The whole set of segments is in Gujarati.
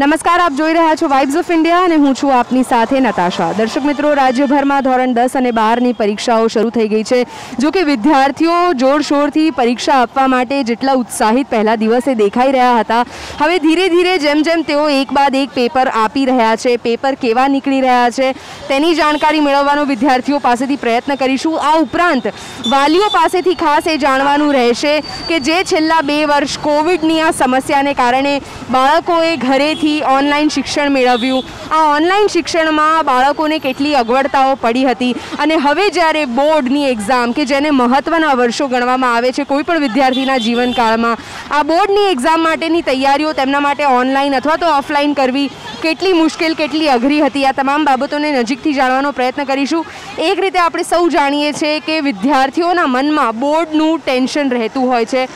નમસ્કાર, આપ જોઈ રહ્યા છો વાઇબ્સ ઓફ ઇન્ડિયા અને હું છું આપની સાથે નતાશા. દર્શક મિત્રો, રાજ્યભરમાં ધોરણ 10 અને 12ની પરીક્ષાઓ શરૂ થઈ ગઈ છે. જો કે વિદ્યાર્થીઓ જોરશોરથી પરીક્ષા આપવા માટે જેટલા ઉત્સાહિત પહેલા દિવસે દેખાઈ રહ્યા હતા, હવે ધીરે ધીરે જેમ જેમ તેઓ એક બાદ એક પેપર આપી રહ્યા છે, પેપર કેવા નીકળી રહ્યા છે તેની જાણકારી મેળવવાનો વિદ્યાર્થીઓ પાસેથી પ્રયત્ન કરીશું. આ ઉપરાંત વાલીઓ પાસેથી ખાસ એ જાણવાનું રહેશે કે જે છેલ્લા 2 વર્ષ કોવિડની આ સમસ્યાને કારણે બાળકોએ ઘરેથી ઓનલાઈન શિક્ષણ મેળવ્યું, આ ઓનલાઈન શિક્ષણમાં બાળકોને કેટલી અગવડતાઓ પડી હતી અને હવે જ્યારે બોર્ડની એક્ઝામ કે જેને મહત્ત્વના વર્ષો ગણવામાં આવે છે કોઈ પણ વિદ્યાર્થીના જીવનકાળમાં, આ બોર્ડની એક્ઝામ માટેની તૈયારીઓ તેમના માટે ઓનલાઈન અથવા તો ઓફલાઈન કરવી કેટલી મુશ્કેલ, કેટલી અઘરી હતી, આ તમામ બાબતોને નજીકથી જાણવાનો પ્રયત્ન કરીશું. એક રીતે આપણે સૌ જાણીએ છીએ કે વિદ્યાર્થીઓના મનમાં બોર્ડનું ટેન્શન રહેતું હોય છે.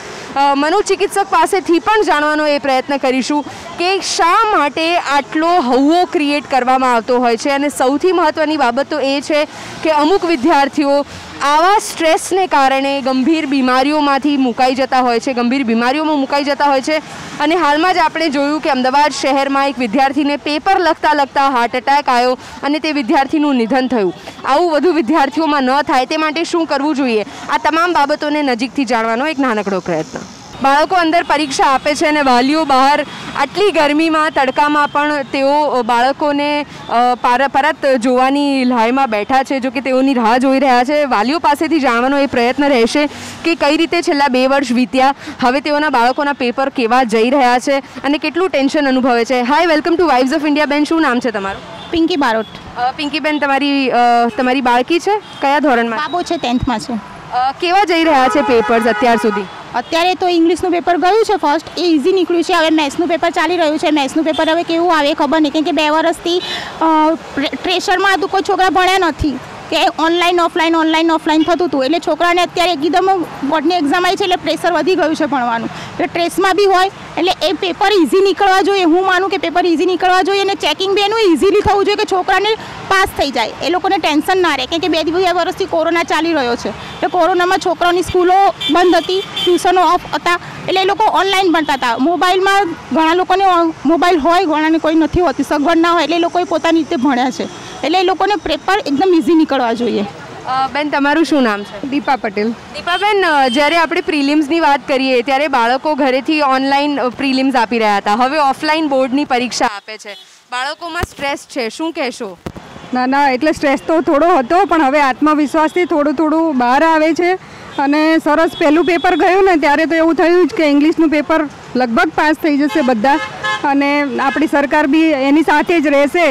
મનોચિકિત્સક પાસેથી પણ જાણવાનો એ પ્રયત્ન કરીશું કે શા માટે આટલો હવ્વો ક્રિએટ કરવામાં આવતો હોય છે. અને સૌથી મહત્ત્વની બાબત તો એ છે કે અમુક વિદ્યાર્થીઓ આવા સ્ટ્રેસને કારણે ગંભીર બીમારીઓમાંથી મુકાઈ જતા હોય છે, ગંભીર બીમારીઓમાં મુકાઈ જતા હોય છે. અને હાલમાં જ આપણે જોયું કે અમદાવાદ શહેરમાં એક વિદ્યાર્થીને પેપર લખતા હાર્ટ એટેક આવ્યો અને તે વિદ્યાર્થીનું નિધન થયું. આવું વધુ વિદ્યાર્થીઓમાં ન થાય તે માટે શું કરવું જોઈએ, આ તમામ બાબતોને નજીકથી જાણવાનો એક નાનકડો પ્રયત્ન. બાળકો અંદર પરીક્ષા આપે છે અને વાલીઓ બહાર આટલી ગરમીમાં તડકામાં પણ તેઓ બાળકોને પરત જોવાની લાઈનમાં બેઠા છે. જો કે તેઓની રાહ જોઈ રહ્યા છે. વાલીઓ પાસેથી જાણવાનો એ પ્રયત્ન રહેશે કે કઈ રીતે છેલ્લા 2 વર્ષ વીત્યા, હવે તેઓના બાળકોના પેપર કેવા જઈ રહ્યા છે અને કેટલું ટેન્શન અનુભવે છે. Hi, welcome to vibes of India. બેન, શું નામ છે તમારું? પિંકી બારોટ. પિંકીબેન, તમારી બાળકી છે, કયા ધોરણમાં? બાબો છે, 10th માં છે. કેવા જઈ રહ્યા છે પેપર્સ અત્યાર સુધી? અત્યારે તો ઇંગ્લિશનું પેપર ગયું છે ફર્સ્ટ, એ ઇઝી નીકળ્યું છે. હવે મેથ્સનું પેપર ચાલી રહ્યું છે. મેથ્સનું પેપર હવે કેવું આવે ખબર નહીં, કેમ કે 2 વર્ષથી પ્રેશરમાં હતું, કોઈ છોકરા ભણ્યા નથી કે ઓનલાઈન ઓફલાઈન થતું હતું. એટલે છોકરાને અત્યારે એકદમ બોર્ડની એક્ઝામ આવી છે એટલે પ્રેશર વધી ગયું છે ભણવાનું. એટલે સ્ટ્રેસમાં બી હોય એટલે એ પેપર ઇઝી નીકળવા જોઈએ. હું માનું કે પેપર ઇઝી નીકળવા જોઈએ અને ચેકિંગ બી એનું ઇઝીલી થવું જોઈએ કે છોકરાને પાસ થઈ જાય, એ લોકોને ટેન્શન ના રહે. કેમ કે 2 વર્ષથી કોરોના ચાલી રહ્યો છે એટલે કોરોનામાં છોકરાઓની સ્કૂલો બંધ હતી, ટ્યુશનો ઓફ હતા, એટલે એ લોકો ઓનલાઈન ભણતા હતા. મોબાઈલમાં ઘણા લોકોને મોબાઈલ હોય, ઘણાને કોઈ નથી હોતી, સગવડ ના હોય, એટલે એ લોકોએ પોતાની રીતે ભણ્યા છે. એટલે એ લોકોને પેપર એકદમ ઇઝી નીકળવા જોઈએ. બેન, તમારું શું નામ છે? દીપા પટેલ. દીપાબેન, જ્યારે આપણે પ્રિલિમ્સની વાત કરીએ ત્યારે બાળકો ઘરેથી ઓનલાઈન પ્રિલિમ્સ આપી રહ્યા હતા, હવે ઓફલાઈન બોર્ડની પરીક્ષા આપે છે. બાળકોમાં સ્ટ્રેસ છે, શું કહેશો? ના, એટલે સ્ટ્રેસ તો થોડો હતો પણ હવે આત્મવિશ્વાસથી થોડું બહાર આવે છે. અને સરસ પહેલું પેપર ગયું ને ત્યારે તો એવું થયું જ કે ઇંગ્લિશનું પેપર લગભગ પાસ થઈ જશે બધા, અને આપણી સરકાર બી એની સાથે જ રહેશે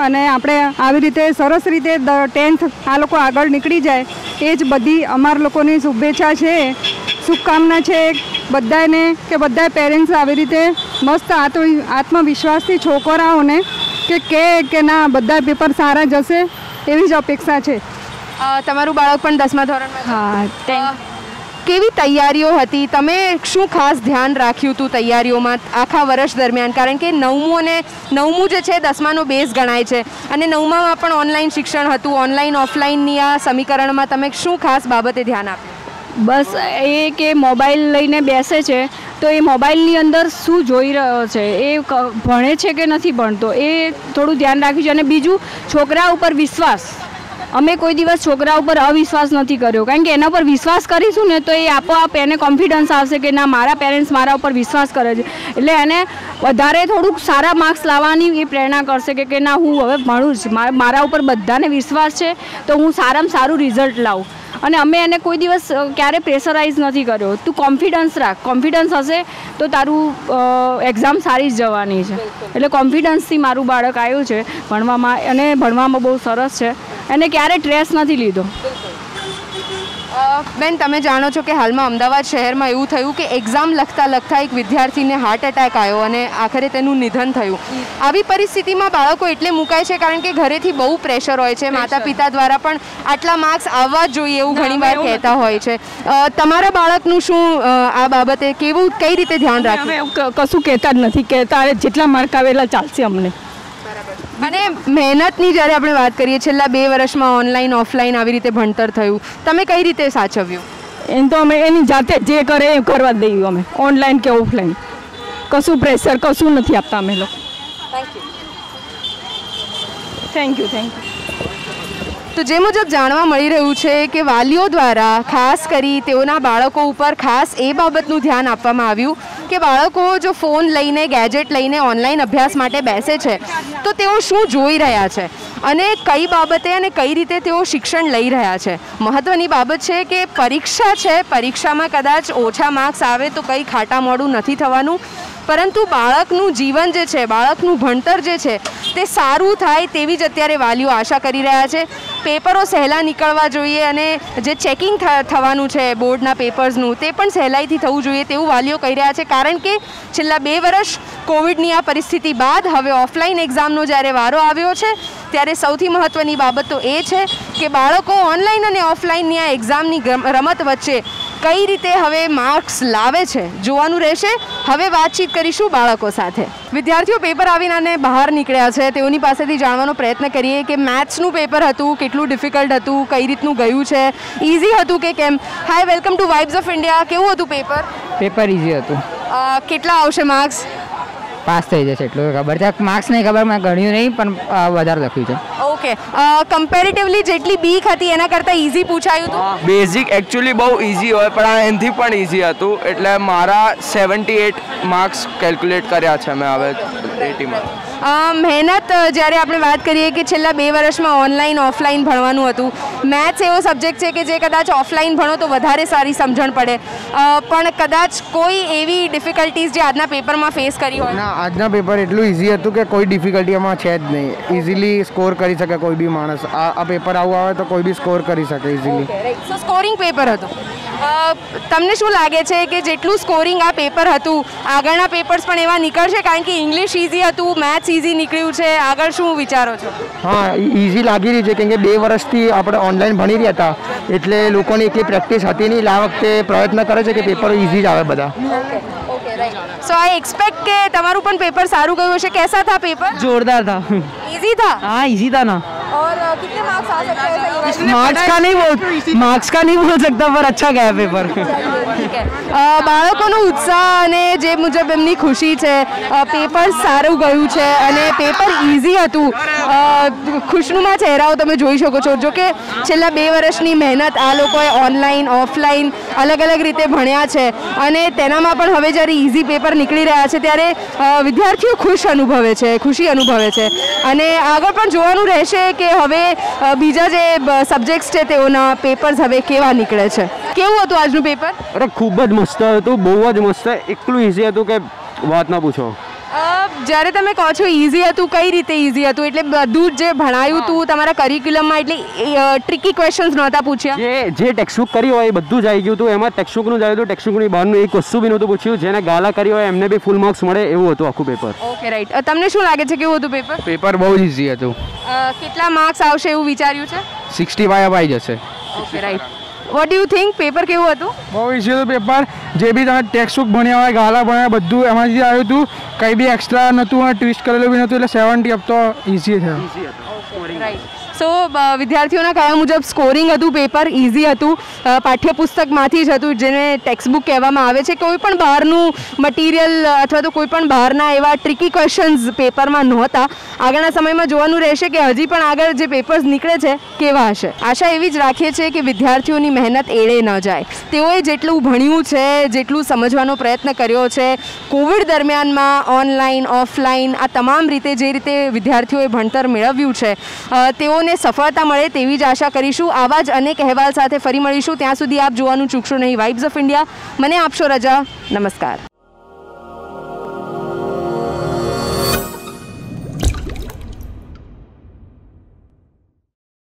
અને આપણે આવી રીતે સરસ રીતે 10th આ લોકો આગળ નીકળી જાય એ જ બધી અમારા લોકોની શુભેચ્છા છે, શુભકામના છે બધાને, કે બધા પેરેન્ટ્સ આવી રીતે મસ્ત આત્મવિશ્વાસથી છોકરાઓને કે ના બધા પેપર સારા જશે એવી જ અપેક્ષા છે. તમારું બાળક પણ 10મા ધોરણમાં? હા. કેવી તૈયારીઓ હતી? તમે શું ખાસ ધ્યાન રાખ્યું હતું તૈયારીઓમાં આખા વર્ષ દરમિયાન? કારણ કે 9મું જે છે 10માનો બેઝ ગણાય છે અને 9મામાં પણ ઓનલાઈન શિક્ષણ હતું. ઓનલાઈન ઓફલાઈનની આ સમીકરણમાં તમે શું ખાસ બાબતે ધ્યાન આપ્યું? બસ એ કે મોબાઈલ લઈને બેસે છે તો એ મોબાઈલની અંદર શું જોઈ રહ્યો છે, એ ભણે છે કે નથી ભણતો, એ થોડું ધ્યાન રાખ્યું છે. અને બીજું, છોકરા ઉપર વિશ્વાસ. અમે કોઈ દિવસ છોકરા ઉપર અવિશ્વાસ નથી કર્યો, કારણ કે એના પર વિશ્વાસ કરીશું ને તો એ આપોઆપ એને કોન્ફિડન્સ આવશે કે ના, મારા પેરેન્ટ્સ મારા ઉપર વિશ્વાસ કરે છે, એટલે એને વધારે થોડુંક સારા માર્ક્સ લાવવાની એ પ્રેરણા કરશે કે ના, હું હવે ભણું જ, મારા ઉપર બધાને વિશ્વાસ છે તો હું સારામાં સારું રિઝલ્ટ લાવું. અને અમે એને કોઈ દિવસ ક્યારે પ્રેશરાઇઝ નથી કર્યો. તું કોન્ફિડન્સ રાખ, કોન્ફિડન્સ હશે તો તારું એક્ઝામ સારી જ જવાની છે. એટલે કોન્ફિડન્સથી મારું બાળક આવ્યું છે ભણવામાં, અને ભણવામાં બહુ સરસ છે, એને ક્યારે સ્ટ્રેસ નથી લીધો. બેન, તમે જાણો છો કે હાલમાં અમદાવાદ શહેરમાં એવું થયું કે એક્ઝામ લખતા એક વિદ્યાર્થીને હાર્ટ એટેક આવ્યો અને આખરે તેનું નિધન થયું. આવી પરિસ્થિતિમાં બાળકો એટલે મુકાય છે કારણ કે ઘરેથી બહુ પ્રેશર હોય છે, માતા પિતા દ્વારા પણ આટલા માર્ક્સ આવવા જ જોઈએ એવું ઘણીવાર કહેતા હોય છે. તમારા બાળકનું શું આ બાબતે કઈ રીતે ધ્યાન રાખ્યું? કશું કહેતા જ નથી, કહેતા જેટલા માર્ક આવેલા ચાલશે અમને. અને મહેનતની જ્યારે આપણે વાત કરીએ, છેલ્લા 2 વર્ષમાં ઓનલાઈન ઓફલાઈન આવી રીતે ભણતર થયું, તમે કઈ રીતે સાચવ્યું? એમ તો અમે એની જાતે જે કરે એ કરવા દઈએ અમે, ઓનલાઈન કે ઓફલાઈન. કશું પ્રેશર કશું નથી આપતા અમે લોકો. Thank you. તો જે મુજબ જાણવા મળી રહ્યું છે કે વાલીઓ દ્વારા ખાસ કરી તેઓના બાળકો ઉપર ખાસ એ બાબતનું ધ્યાન આપવામાં આવ્યું કે બાળકો જો ફોન લઈને ગેજેટ લઈને ઓનલાઈન અભ્યાસ માટે બેસે છે તો તેઓ શું જોઈ રહ્યા છે અને કઈ બાબતે અને કઈ રીતે તેઓ શિક્ષણ લઈ રહ્યા છે. મહત્ત્વની બાબત છે કે પરીક્ષા છે, પરીક્ષામાં કદાચ ઓછા માર્ક્સ આવે તો કંઈ ખાટા મોડું નથી થવાનું, પરંતુ બાળકનું જીવન જે છે, બાળકનું ભણતર જે છે તે સારું થાય તેવી જ અત્યારે વાલીઓ આશા કરી રહ્યા છે. પેપરો સહેલા નીકળવા જોઈએ અને જે ચેકિંગ થવાનું છે બોર્ડના પેપર્સનું તે પણ સહેલાઈથી થવું જોઈએ તેવું વાલીઓ કહી રહ્યા છે. કારણ કે છેલ્લા 2 વર્ષ કોવિડની આ પરિસ્થિતિ બાદ હવે ઓફલાઈન એક્ઝામનો જ્યારે વારો આવ્યો છે ત્યારે સૌથી મહત્ત્વની બાબત તો એ છે કે બાળકો ઓનલાઈન અને ઓફલાઈનની આ એક્ઝામની રમત વચ્ચે કઈ રીતે હવે માર્ક્સ લાવે છે જોવાનું રહેશે. હવે વાતચીત કરીશું બાળકો સાથે. વિદ્યાર્થીઓ પેપર આવીને બહાર નીકળ્યા છે, તેઓની પાસેથી જાણવાનો પ્રયત્ન કરીએ કે મેથ્સનું પેપર હતું, કેટલું ડિફિકલ્ટ હતું, કઈ રીતનું ગયું છે, ઇઝી હતું કે કેમ. Hi, welcome to vibes of India. કેવું હતું પેપર? પેપર ઇઝી હતું. કેટલા આવશે માર્ક્સ? પાસ થઈ જશે એટલું ખબર છે. માર્ક્સ નહીં ખબર, મેં ગણ્યું નહીં પણ વધારે લખ્યું છે. ઓકે, કમ્પેરેટિવલી જેટલી બીક હતી એના કરતાં ઇઝી પૂછાયું હતું? બેઝિક એકચ્યુઅલી બહુ ઇઝી હોય પણ આ એનાથી પણ ઇઝી હતું, એટલે મારા 78 માર્ક્સ કેલ્ક્યુલેટ કર્યા છે મેં હવે 80માં. મહેનત જ્યારે આપણે વાત કરીએ કે છેલ્લા 2 વર્ષમાં ઓનલાઈન ઓફલાઈન ભણવાનું હતું, મેથ્સ એવો સબ્જેક્ટ છે કે જે કદાચ ઓફલાઈન ભણો તો વધારે સારી સમજણ પડે, પણ કદાચ કોઈ એવી ડિફિકલ્ટીઝ જે આજના પેપરમાં ફેસ કરી હોય? ના, આજના પેપર એટલું ઇઝી હતું કે કોઈ ડિફિકલ્ટી એમાં છે જ નહીં. ઇઝીલી સ્કોર કરી શકે કોઈ બી માણસ. આ પેપર આવું આવે તો કોઈ બી સ્કોર કરી શકે ઇઝીલી. સો સ્કોરિંગ પેપર હતું. તમને શું લાગે છે કે જેટલું સ્કોરિંગ આ પેપર હતું આગળના પેપર્સ પણ એવા નીકળશે? કારણ કે ઇંગ્લિશ ઇઝી હતું, મેથ્સ ઇઝી નીકળ્યું છે, આગળ શું વિચારો છો? હા, ઇઝી લાગી રહી છે કેમ કે 2 વર્ષથી આપણે ઓનલાઈન ભણી રહ્યા હતા એટલે લોકોની એટલી પ્રેક્ટિસ હતી નહીં. આ વખતે પ્રયત્ન કરે છે કે પેપર ઇઝી જ આવે બધા. સો આઈ એક્સપેક્ટ કે તમારું પણ પેपर સારું ગયું હશે. कैसा था पेपर? जोरदार था. इजी था? हाँ, इजी था ना. और कितने मार्क्स आ सकते हैं? मार्क्स का नहीं बोल सकता पर अच्छा गया पेपर. બાળકોનો ઉત્સાહ અને જે મુજબ એમની ખુશી છે, પેપર સારું ગયું છે અને પેપર ઇઝી હતું, ખુશનુમા ચહેરાઓ તમે જોઈ શકો છો. જો કે છેલ્લા 2 વર્ષની મહેનત આ લોકોએ ઓનલાઈન ઓફલાઈન અલગ અલગ રીતે ભણ્યા છે અને તેનામાં પણ હવે જ્યારે ઇઝી પેપર નીકળી રહ્યા છે ત્યારે વિદ્યાર્થીઓ ખુશી અનુભવે છે અને આગળ પણ જોવાનું રહેશે કે હવે બીજા જે સબ્જેક્ટ્સ છે તેઓના પેપર્સ હવે કેવા નીકળે છે. કેવું હતું આજનું પેપર? અરે ખૂબ જ મસ્ત હતું, બહુ જ મસ્ત. એટલું ઇઝી હતું કે વાત ના પૂછો. જ્યારે તમે કહો છો ઇઝી હતું, કઈ રીતે ઇઝી હતું? એટલે બધું જે ભણાયું હતું તમારા કરિક્યુલમમાં, એટલે ટ્રિકી ક્વેશ્ચન્સ નહોતા પૂછ્યા? જે ટેક્સ્ટબુક કરી હોય એ બધું જ આવી ગયું હતું. એમાં ટેક્સ્ટબુકનું જ આવ્યું હતું, ટેક્સ્ટબુકની બહારનું એક વસ્તુ બી નહોતું પૂછ્યું. જેને ગાલા કરી હોય એમને બી ફૂલ માર્ક્સ મળે એવું હતું આખું પેપર. Okay, right. તમને શું લાગે છે કેવું હતું પેપર? પેપર બહુ જ ઇઝી હતું. કેટલા માર્ક્સ આવશે એવું વિચાર્યું છે? 65 આવી જશે. Okay, right. What do you think? Paper કેવું હતું? બહુ ઇઝી હતું પેપર. જે બી તમે ટેક્સ્ટબુક ભણ્યા હોય, ગાલા ભણ્યા, બધું એમાંથી આવ્યું હતું. કંઈ બી એક્સ્ટ્રા નહોતું અને ટ્વિસ્ટ કરેલું બી નહોતું, એટલે 70 અપ તો ઇઝી છે. રાઈટ. સો વિદ્યાર્થીઓના કયા મુજબ સ્કોરિંગ હતું પેપર? ઇઝી હતું, પાઠ્યપુસ્તકમાંથી જ હતું, જેને ટેક્સ્ટબુક કહેવામાં આવે છે. કોઈ પણ બહારનું મટીરિયલ અથવા તો કોઈ પણ બહારના એવા ટ્રિકી ક્વેશ્ચન્સ પેપરમાં નહોતા. આગળના સમયમાં જોવાનું રહેશે કે હજી પણ આગળ જે પેપર્સ નીકળે છે કેવા હશે. આશા એવી જ રાખીએ છીએ કે વિદ્યાર્થીઓની મહેનત એળે ન જાય. તેઓએ જેટલું ભણ્યું છે, જેટલું સમજવાનો પ્રયત્ન કર્યો છે, કોવિડ દરમિયાનમાં ઓનલાઈન ઓફલાઈન આ તમામ રીતે જે રીતે વિદ્યાર્થીઓએ ભણતર મેળવ્યું છે, તેઓને સફળતા મળે તેવી જ આશા કરીશું. આવા જ અનેક અહેવાલ સાથે ફરી મળીશું. ત્યાં સુધી આપ જોવાનું ચૂકશો નહીં વાઇબ્સ ઓફ ઇન્ડિયા. મને આપશો રજા. નમસ્કાર.